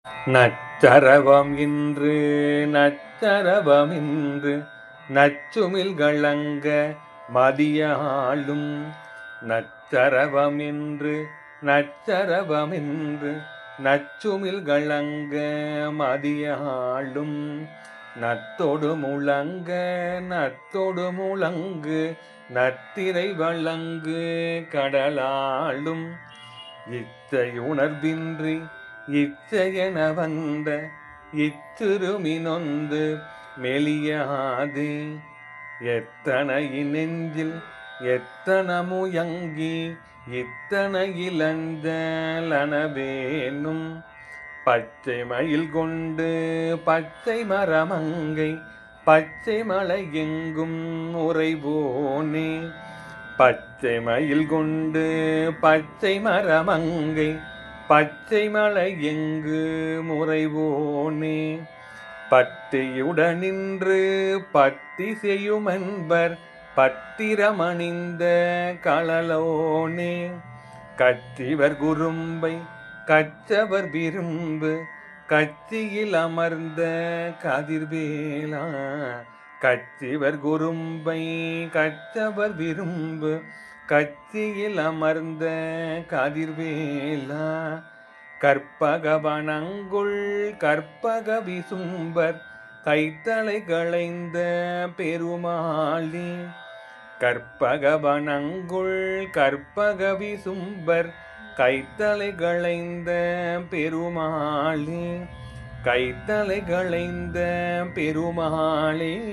நச்சரவம் இன்று நச்சரவம் இன்று நச்சுமில்களங்க மதியாளும். நச்சரவம் இன்று நச்சரவம் இன்று நச்சுமில்களங்க மதியாளும். நத்தொடு முழங்க நத்தொடு முழங்கு நத்திரை வழங்கு கடலாளும். இச்சையுணர்வின்றி இச்சையென வந்த இச்சிறுமினொந்து மெலியாது. எத்தனை நெஞ்சில் எத்தனை முயங்கி இத்தனை இளஞ்சலனவேனும். பச்சை மயில் கொண்டு பச்சை மரமங்கை பச்சை மலை எங்கும் உறைவோனே. பச்சை மயில் கொண்டு பச்சை மரமங்கை பச்சை மலை எங்கு முறைவோனே. பத்தியுடனின்று பத்தி செய்யுமென்பர் பத்திரமணிந்த களலோனே. கச்சிவர் குறும்பை கச்சவர் விரும்பு கச்சியில் அமர்ந்த கதிர்வேலா. கச்சிவர் குறும்பை கச்சவர் விரும்பு கச்சியில் அமர்ந்த கதிர்வேலா. கற்பகவனங்குள் கற்பக விசும்பர் கைத்தலை களைந்த பெருமாளே. கற்பகவனங்குள் கற்பக விசும்பர் கைத்தலை களைந்த பெருமாளே. கைத்தலை களைந்த பெருமாளே.